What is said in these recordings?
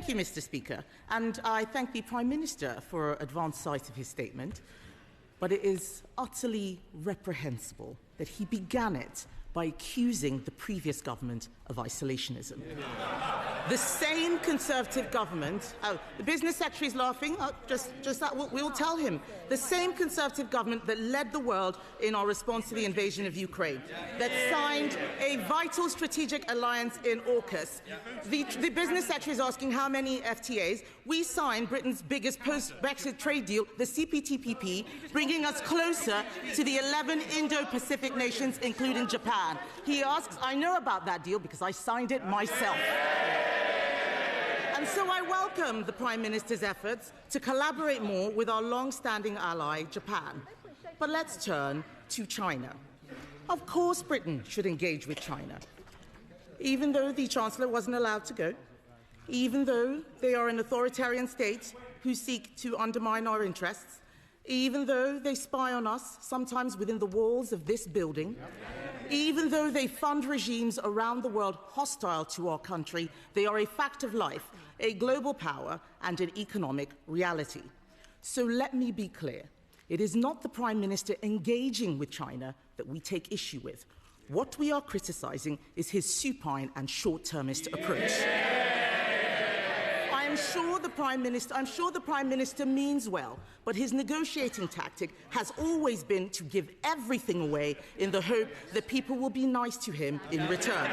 Thank you, Mr. Speaker, and I thank the Prime Minister for advance sight of his statement, but it is utterly reprehensible that he began it by accusing the previous government of isolationism. The same Conservative government, the Business Secretary is laughing, just that, we'll tell him, the same Conservative government that led the world in our response to the invasion of Ukraine, that signed a vital strategic alliance in AUKUS. The Business Secretary is asking how many FTAs. We signed Britain's biggest post-Brexit trade deal, the CPTPP, bringing us closer to the 11 Indo-Pacific nations, including Japan. He asks, I know about that deal because I signed it myself. And so I welcome the Prime Minister's efforts to collaborate more with our long-standing ally, Japan. But let's turn to China. Of course Britain should engage with China, even though the Chancellor wasn't allowed to go, even though they are an authoritarian state who seek to undermine our interests, even though they spy on us, sometimes within the walls of this building, even though they fund regimes around the world hostile to our country, they are a fact of life, a global power and an economic reality. So let me be clear. It is not the Prime Minister engaging with China that we take issue with. What we are criticising is his supine and short-termist approach. I'm sure the Prime Minister means well, but his negotiating tactic has always been to give everything away in the hope that people will be nice to him in return.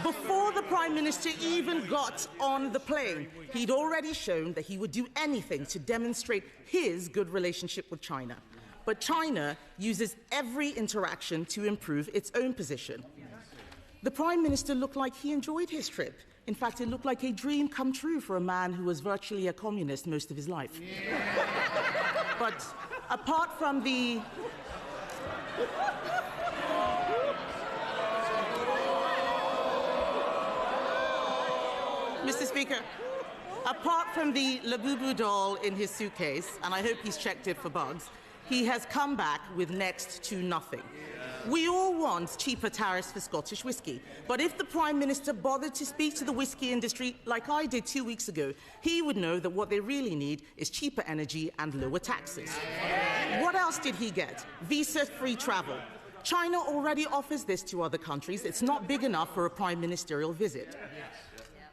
Before the Prime Minister even got on the plane, he'd already shown that he would do anything to demonstrate his good relationship with China. But China uses every interaction to improve its own position. The Prime Minister looked like he enjoyed his trip. In fact, it looked like a dream come true for a man who was virtually a communist most of his life. But apart from the... Mr. Speaker, apart from the Labubu doll in his suitcase, and I hope he's checked it for bugs, he has come back with next to nothing. We all want cheaper tariffs for Scottish whisky, but if the Prime Minister bothered to speak to the whisky industry like I did 2 weeks ago, he would know that what they really need is cheaper energy and lower taxes. What else did he get? Visa-free travel. China already offers this to other countries. It's not big enough for a prime ministerial visit.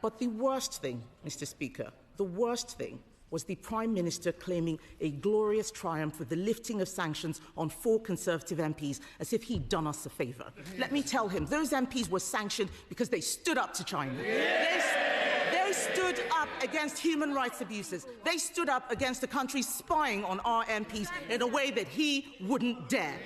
But the worst thing, Mr. Speaker, the worst thing was the Prime Minister claiming a glorious triumph with the lifting of sanctions on 4 Conservative MPs, as if he'd done us a favour. Let me tell him, those MPs were sanctioned because they stood up to China. They stood up against human rights abuses. They stood up against the country spying on our MPs in a way that he wouldn't dare.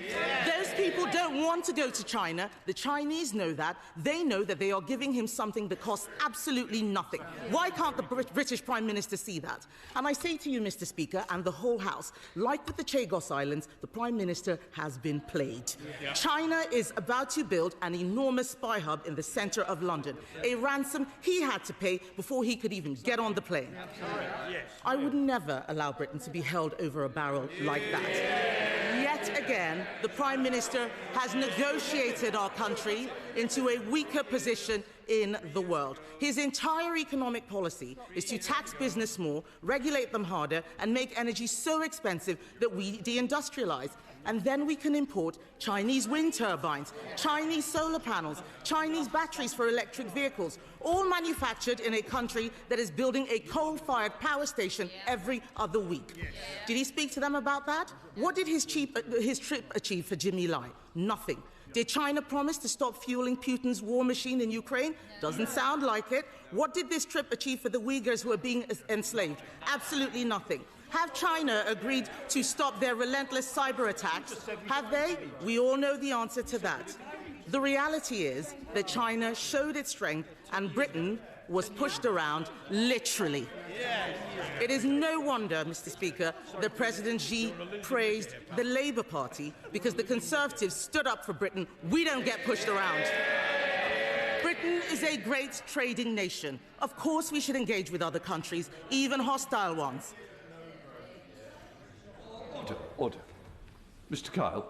Those people don't want to go to China. The Chinese know that. They know that they are giving him something that costs absolutely nothing. Why can't the British Prime Minister see that? And I say to you, Mr. Speaker, and the whole House, like with the Chagos Islands, the Prime Minister has been played. China is about to build an enormous spy hub in the centre of London, a ransom he had to pay before he could even get on the plane. I would never allow Britain to be held over a barrel like that. Yet again, the Prime Minister has negotiated our country into a weaker position in the world. His entire economic policy is to tax business more, regulate them harder, and make energy so expensive that we deindustrialize. And then we can import Chinese wind turbines, Chinese solar panels, Chinese batteries for electric vehicles, all manufactured in a country that is building a coal-fired power station every other week. Did he speak to them about that? What did his trip achieve for Jimmy Lai? Nothing. Did China promise to stop fueling Putin's war machine in Ukraine? Doesn't sound like it. What did this trip achieve for the Uyghurs who are being enslaved? Absolutely nothing. Have China agreed to stop their relentless cyber attacks? Have they? We all know the answer to that. The reality is that China showed its strength and Britain was pushed around, literally. It is no wonder, Mr. Speaker, that President Xi praised the Labour Party because the Conservatives stood up for Britain. We don't get pushed around. Britain is a great trading nation. Of course we should engage with other countries, even hostile ones. Order. Mr. Kyle,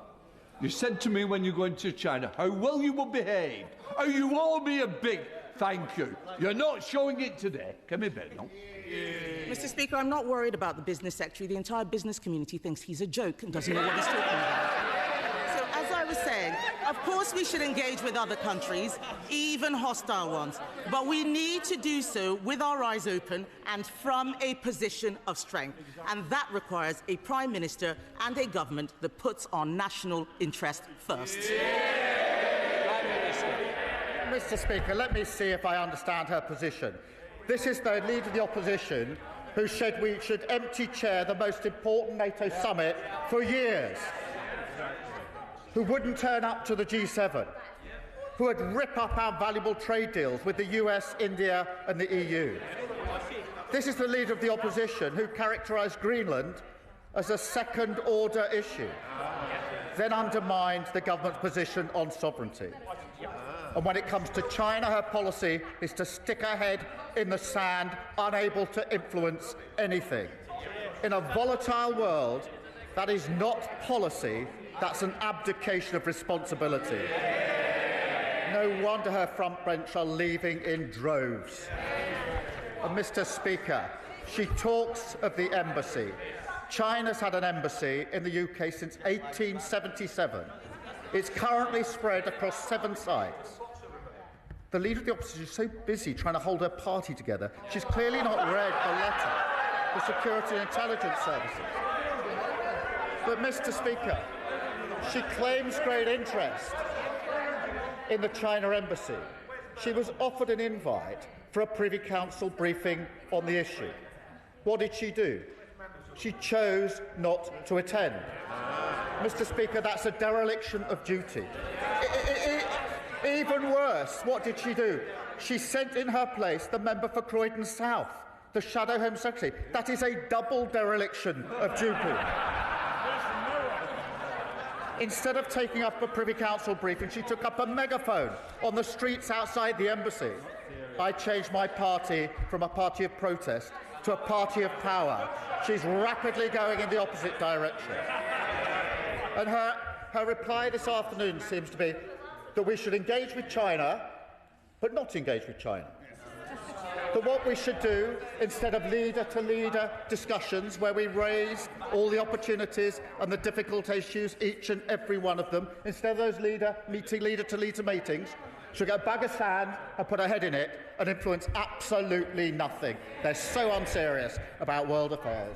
you said to me when you go into China how well you will behave, how you will all be a big Thank you. You're not showing it today. Kemi Badenoch. Mr. Speaker, I'm not worried about the business secretary. The entire business community thinks he's a joke and doesn't know what he's talking about. So, as I was saying, of course we should engage with other countries, even hostile ones, but we need to do so with our eyes open and from a position of strength. And that requires a Prime Minister and a government that puts our national interest first. Mr. Speaker, let me see if I understand her position. This is the Leader of the Opposition who said we should empty chair the most important NATO summit for years, who wouldn't turn up to the G7, who would rip up our valuable trade deals with the US, India and the EU. This is the Leader of the Opposition who characterised Greenland as a second-order issue, then undermined the government's position on sovereignty. And when it comes to China, her policy is to stick her head in the sand, unable to influence anything. In a volatile world, that is not policy, that's an abdication of responsibility. No wonder her front bench are leaving in droves. And Mr. Speaker, she talks of the embassy. China's had an embassy in the UK since 1877. It's currently spread across 7 sites. The Leader of the Opposition is so busy trying to hold her party together, she's clearly not read a letter for Security and Intelligence Services. But, Mr. Speaker, she claims great interest in the China embassy. She was offered an invite for a Privy Council briefing on the issue. What did she do? She chose not to attend. Mr. Speaker, that's a dereliction of duty. Even worse, what did she do? She sent in her place the member for Croydon South, the Shadow Home Secretary. That is a double dereliction of duty. Instead of taking up a Privy Council briefing, she took up a megaphone on the streets outside the embassy. I changed my party from a party of protest to a party of power. She's rapidly going in the opposite direction. And her reply this afternoon seems to be that we should engage with China, but not engage with China. That what we should do, instead of leader-to-leader discussions where we raise all the opportunities and the difficult issues, each and every one of them, instead of those leader-to-leader meetings, should get a bag of sand and put her head in it and influence absolutely nothing. They're so unserious about world affairs.